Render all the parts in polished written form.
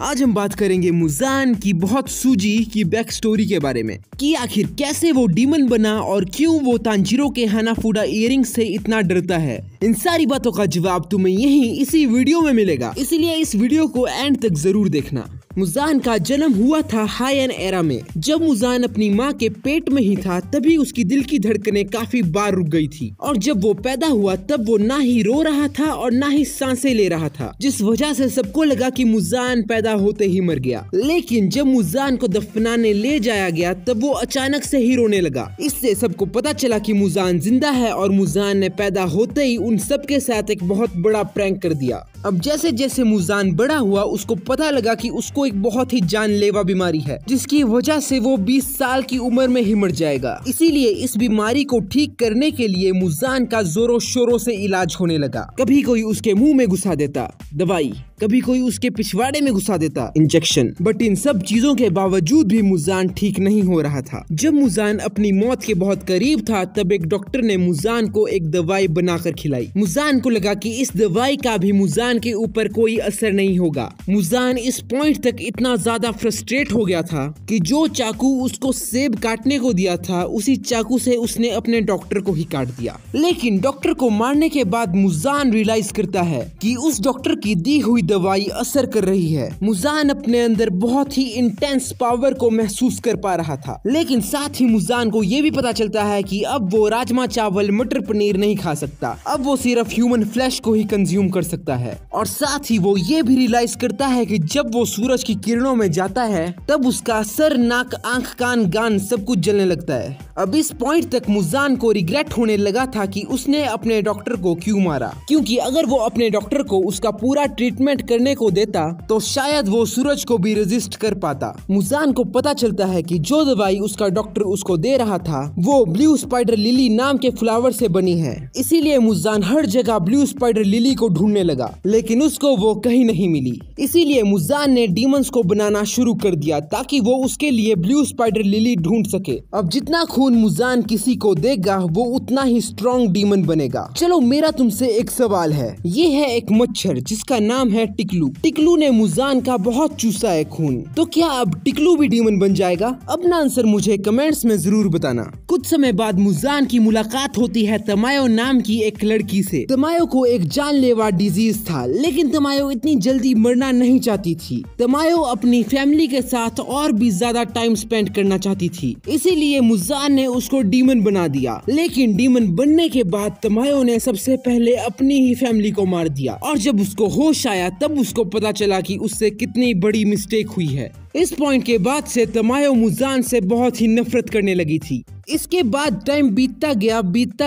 आज हम बात करेंगे मुजान की बहुत सूजी की बैक स्टोरी के बारे में कि आखिर कैसे वो डीमन बना और क्यों वो तांजीरो के हानाफुडा इयरिंग से इतना डरता है। इन सारी बातों का जवाब तुम्हें यहीं इसी वीडियो में मिलेगा, इसीलिए इस वीडियो को एंड तक जरूर देखना। मुजान का जन्म हुआ था हायन एरा में। जब मुजान अपनी माँ के पेट में ही था तभी उसकी दिल की धड़कनें काफी बार रुक गई थी और जब वो पैदा हुआ तब वो ना ही रो रहा था और ना ही सांसें ले रहा था, जिस वजह से सबको लगा कि मुजान पैदा होते ही मर गया। लेकिन जब मुजान को दफनाने ले जाया गया तब वो अचानक से ही रोने लगा। इससे सबको पता चला कि मुजान जिंदा है और मुजान ने पैदा होते ही उन सबके साथ एक बहुत बड़ा प्रैंक कर दिया। अब जैसे जैसे मुजान बड़ा हुआ उसको पता लगा कि उसको एक बहुत ही जानलेवा बीमारी है जिसकी वजह से वो 20 साल की उम्र में ही मर जाएगा। इसीलिए इस बीमारी को ठीक करने के लिए मुजान का जोरों शोरों से इलाज होने लगा। कभी कोई उसके मुंह में घुसा देता दवाई, कभी कोई उसके पिछवाड़े में घुसा देता इंजेक्शन, बट इन सब चीजों के बावजूद भी मुजान ठीक नहीं हो रहा था। जब मुजान अपनी मौत के बहुत करीब था तब एक डॉक्टर ने मुजान को एक दवाई बनाकर खिलाई। मुजान को लगा कि इस दवाई का भी मुजान के ऊपर कोई असर नहीं होगा। मुजान इस पॉइंट तक इतना ज्यादा फ्रस्ट्रेट हो गया था कि जो चाकू उसको सेब काटने को दिया था उसी चाकू से उसने अपने डॉक्टर को ही काट दिया। लेकिन डॉक्टर को मारने के बाद मुजान रियलाइज करता है कि उस डॉक्टर की दी हुई दवाई असर कर रही है। मुजान अपने अंदर बहुत ही इंटेंस पावर को महसूस कर पा रहा था, लेकिन साथ ही मुजान को ये भी पता चलता है कि अब वो राजमा चावल मटर पनीर नहीं खा सकता, अब वो सिर्फ ह्यूमन फ्लैश को ही कंज्यूम कर सकता है। और साथ ही वो ये भी रियलाइज करता है कि जब वो सूरज की किरणों में जाता है तब उसका सर, नाक, आंख, कान, गान सब कुछ जलने लगता है। अब इस पॉइंट तक मुजान को रिग्रेट होने लगा था कि उसने अपने डॉक्टर को क्यों मारा, क्योंकि अगर वो अपने डॉक्टर को उसका पूरा ट्रीटमेंट करने को देता तो शायद वो सूरज को भी रेजिस्ट कर पाता। मुजान को पता चलता है कि जो दवाई उसका डॉक्टर उसको दे रहा था वो ब्लू स्पाइडर लिली नाम के फ्लावर से बनी है। इसीलिए मुजान हर जगह ब्लू स्पाइडर लिली को ढूंढने लगा, लेकिन उसको वो कहीं नहीं मिली। इसीलिए मुजान ने डीमंस को बनाना शुरू कर दिया ताकि वो उसके लिए ब्लू स्पाइडर लिली ढूंढ सके। अब जितना खून मुजान किसी को देगा वो उतना ही स्ट्रॉन्ग डीमन बनेगा। चलो मेरा तुमसे एक सवाल है, ये है एक मच्छर जिसका नाम है टिकलू। टिकलू ने मुजान का बहुत चूसा है खून, तो क्या अब टिकलू भी डीमन बन जाएगा? अपना आंसर मुझे कमेंट्स में जरूर बताना। कुछ समय बाद मुजान की मुलाकात होती है तमायो नाम की एक लड़की से। तमायो को एक जानलेवा डिजीज था, लेकिन तमायो इतनी जल्दी मरना नहीं चाहती थी। तमायो अपनी फैमिली के साथ और भी ज्यादा टाइम स्पेंड करना चाहती थी, इसीलिए मुजान ने उसको डीमन बना दिया। लेकिन डीमन बनने के बाद तमायो ने सबसे पहले अपनी ही फैमिली को मार दिया और जब उसको होश आया तब उसको पता चला कि उससे कितनी बड़ी मिस्टेक हुई है। इस पॉइंट के बाद से तमायो मुजान से बहुत ही नफरत करने लगी थी। इसके बाद टाइम बीतता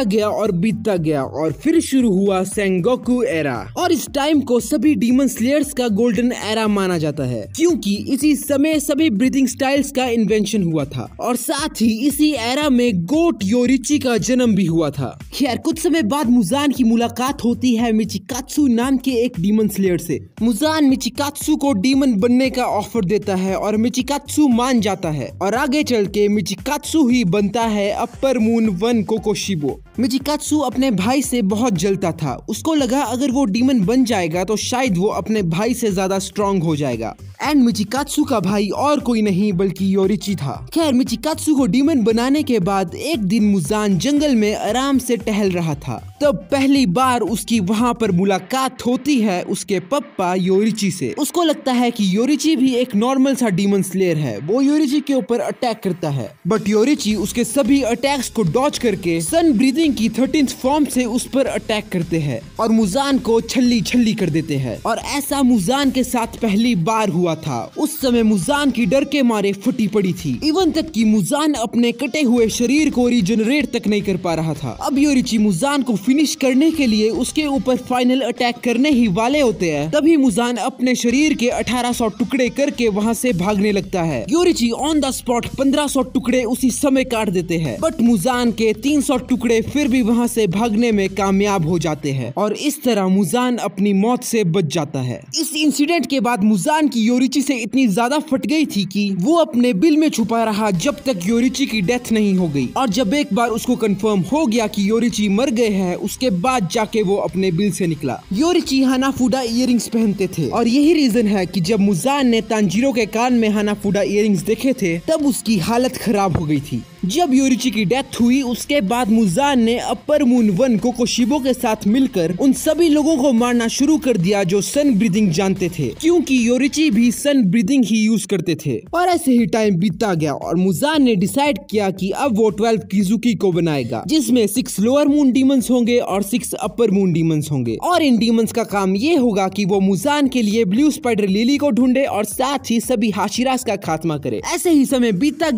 गया और फिर शुरू हुआ सेंगोकू एरा। और इस टाइम को सभी डीमन स्लेयर्स का गोल्डन एरा माना जाता है, क्योंकि इसी समय सभी ब्रीथिंग स्टाइल्स का इन्वेंशन हुआ था और साथ ही इसी एरा में गोट योरिची का जन्म भी हुआ था। खैर कुछ समय बाद मुजान की मुलाकात होती है मिचिकात्सु नाम के एक डीमन स्लेयर से। मुजान मिचिकात्सु को डीमन बनने का ऑफर देता है और मिचिकात्सु मान जाता है और आगे चल के मिचिकात्सु ही बनता है अपर मून 1 कोकोशिबो। मिचिकात्सु अपने भाई से बहुत जलता था। उसको लगा अगर वो डीमन बन जाएगा तो शायद वो अपने भाई से ज्यादा स्ट्रॉन्ग हो जाएगा। एंड मिचिकात्सु का भाई और कोई नहीं बल्कि योरिची था। खैर मिचिकात्सु को डीमन बनाने के बाद एक दिन मुजान जंगल में आराम से टहल रहा था, तब पहली बार उसकी वहाँ पर मुलाकात होती है उसके पप्पा योरिची से। उसको लगता है कि योरिची भी एक नॉर्मल सा डीमन स्लेयर है। वो योरिची के ऊपर अटैक करता है, बट योरिची उसके सभी अटैक्स को डॉज करके सन ब्रीदिंग की 13th फॉर्म से उस पर अटैक करते हैं और मुजान को छल्ली छल्ली कर देते हैं। और ऐसा मुजान के साथ पहली बार हुआ था। उस समय मुजान की डर के मारे फटी पड़ी थी, इवन तक कि मुजान अपने कटे हुए शरीर को रीजनरेट तक नहीं कर पा रहा था। अब योरिची मुजान को फिनिश करने के लिए उसके ऊपर फाइनल अटैक करने ही वाले होते हैं, तभी मुजान अपने शरीर के 1800 टुकड़े करके वहाँ से भागने लगता है। योरिची ऑन द स्पॉट 1500 टुकड़े उसी समय काट देते हैं, बट मुजान के 300 टुकड़े फिर भी वहाँ से भागने में कामयाब हो जाते हैं और इस तरह मुजान अपनी मौत से बच जाता है। इस इंसिडेंट के बाद मुजान की योरिची से इतनी ज्यादा फट गई थी कि वो अपने बिल में छुपा रहा जब तक योरिची की डेथ नहीं हो गई। और जब एक बार उसको कंफर्म हो गया कि योरिची मर गए हैं, उसके बाद जाके वो अपने बिल से निकला। योरिची हानाफुडा इयररिंग्स पहनते थे और यही रीजन है कि जब मुजान ने तांजीरो के कान में हानाफुडा इयररिंग्स देखे थे तब उसकी हालत खराब हो गई थी। जब योरिची की डेथ हुई उसके बाद मुजान ने अपर मून 1 कोकोशिबो के साथ मिलकर उन सभी लोगों को मारना शुरू कर दिया जो सन ब्रीदिंग जानते थे, क्योंकि योरिची भी सन ब्रीदिंग ही यूज करते थे। और ऐसे ही टाइम बीतता गया और मुजान ने डिसाइड किया कि अब वो 12 किजुकी को बनाएगा, जिसमें 6 लोअर मून डीमंस होंगे और 6 अपर मून डीमंस होंगे। और इन डीमंस का काम ये होगा कि वो मुजान के लिए ब्लू स्पाइडर लिली को ढूंढे और साथ ही सभी हाशिरास का खात्मा करे। ऐसे ही समय बीतता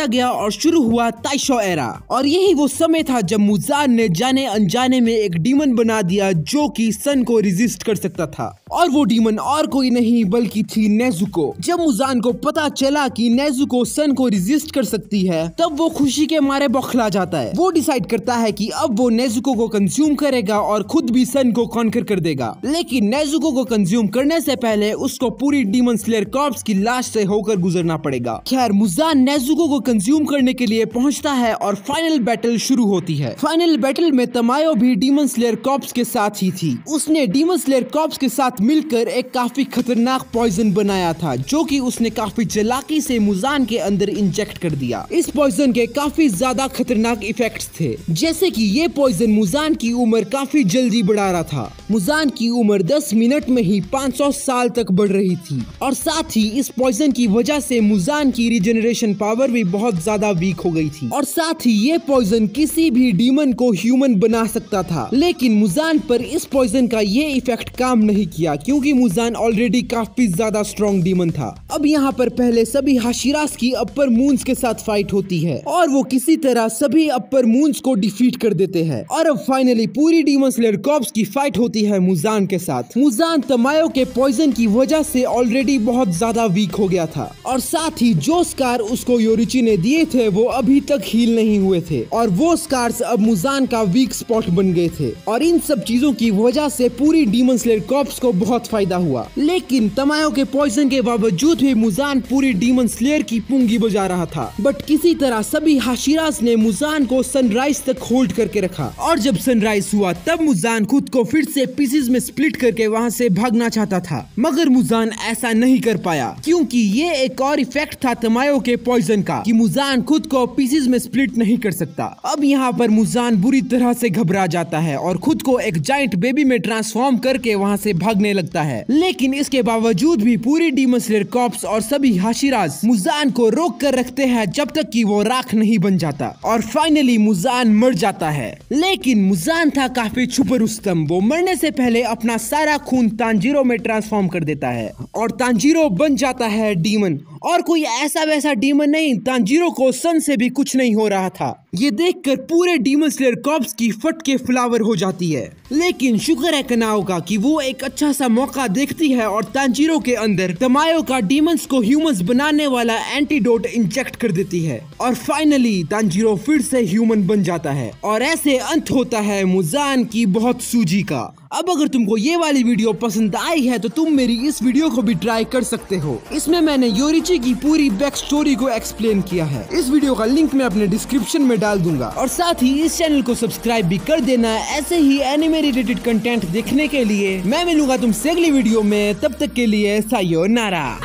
गया और शुरू हुआ ताइशो एरा। और यही वो समय था जब मुजान ने जाने अनजाने में एक डीमन बना दिया जो कि सन को रेजिस्ट कर सकता था। और वो डीमन और कोई नहीं बल्कि थी नेजुको। जब मुजान को पता चला कि नेजुको सन को रेजिस्ट कर सकती है तब वो खुशी के मारे बौखला जाता है। वो डिसाइड करता है कि अब वो नेजुको को कंज्यूम करेगा और खुद भी सन को कॉन्कर कर देगा। लेकिन नेजुको को कंज्यूम करने से पहले उसको पूरी डीमन स्लेयर कॉर्प्स की लाश से होकर गुजरना पड़ेगा। खैर मुजान नेजुको को कंज्यूम करने के लिए पहुंचता है और फाइनल बैटल शुरू होती है। फाइनल बैटल में तमायो भी डीमन स्लेयर कॉर्प्स के साथ ही थी। उसने डीमन स्लेयर कॉर्प्स के साथ मिलकर एक काफी खतरनाक पॉइजन बनाया था जो कि उसने काफी चालाकी से मुजान के अंदर इंजेक्ट कर दिया। इस पॉइजन के काफी ज्यादा खतरनाक इफेक्ट्स थे, जैसे कि ये पॉइजन मुजान की उम्र काफी जल्दी बढ़ा रहा था। मुजान की उम्र 10 मिनट में ही 500 साल तक बढ़ रही थी और साथ ही इस पॉइजन की वजह से मुजान की रिजेनरेशन पावर भी बहुत ज्यादा वीक हो गई थी। और साथ ही ये पॉइजन किसी भी डीमन को ह्यूमन बना सकता था, लेकिन मुजान पर इस पॉइजन का ये इफेक्ट काम नहीं किया क्योंकि मुजान ऑलरेडी काफी ज्यादा स्ट्रॉन्ग डीमन था। अब यहाँ पर पहले सभी हाशिरास की अपर मून्स के साथ फाइट होती है और वो किसी तरह सभी अपर मून्स को डिफीट कर देते हैं। और अब फाइनली पूरी डीमन स्लेयर कॉर्प्स की फाइट होती है मुजान के साथ। मुजान तमायो के पॉइजन की वजह से ऑलरेडी बहुत ज्यादा वीक हो गया था और साथ ही जो स्कार उसको योरिची ने दिए थे वो अभी तक हील नहीं हुए थे और वो स्कार्स अब मुजान का वीक स्पॉट बन गए थे। और इन सब चीजों की वजह से पूरी डीमन स्लेयर कॉर्प्स को बहुत फायदा हुआ। लेकिन तमायो के पॉइजन के बावजूद भी मुजान पूरी डीमन स्लेयर की पुंगी बजा रहा था। बट किसी तरह सभी हाशिरास ने मुजान को सनराइज तक होल्ड करके रखा और जब सनराइज हुआ तब मुजान खुद को फिर से पीसेस में स्प्लिट करके वहाँ से भागना चाहता था, मगर मुजान ऐसा नहीं कर पाया क्योंकि ये एक और इफेक्ट था तमायो के पॉइजन का कि मुजान खुद को पीसेस में स्प्लिट नहीं कर सकता। अब यहाँ पर मुजान बुरी तरह से घबरा जाता है और खुद को एक जायंट बेबी में ट्रांसफॉर्म करके वहाँ से भागने लगता है। लेकिन इसके बावजूद भी पूरी डीमन स्लेयर कॉर्प्स और सभी हाशिरास मुजान को रोक कर रखते हैं जब तक कि वो राख नहीं बन जाता और फाइनली मुजान मर जाता है। लेकिन मुजान था काफी छुपा रुस्तम। वो मरने से पहले अपना सारा खून तांजीरो में ट्रांसफॉर्म कर देता है और तांजीरो बन जाता है डीमन। और कोई ऐसा वैसा डीमन नहीं, तांजीरो को सन से भी कुछ नहीं हो रहा था। ये देखकर पूरे डीमन स्लेयर कॉर्प्स की फट के फ्लावर हो जाती है। लेकिन शुक्र है कनाओ का कि वो एक अच्छा सा मौका देखती है और तांजीरो के अंदर तमायो का डीमंस को ह्यूमंस बनाने वाला एंटीडोट इंजेक्ट कर देती है और फाइनली तांजीरो फिर से ह्यूमन बन जाता है। और ऐसे अंत होता है मुजान की बहुत सूजी का। अब अगर तुमको ये वाली वीडियो पसंद आई है तो तुम मेरी इस वीडियो को भी ट्राई कर सकते हो। इसमें मैंने योरिची की पूरी बैक स्टोरी को एक्सप्लेन किया है। इस वीडियो का लिंक मैं अपने डिस्क्रिप्शन में डाल दूंगा और साथ ही इस चैनल को सब्सक्राइब भी कर देना ऐसे ही एनिमे रिलेटेड कंटेंट देखने के लिए। मैं मिलूंगा तुमसे अगली वीडियो में, तब तक के लिए सायोनारा।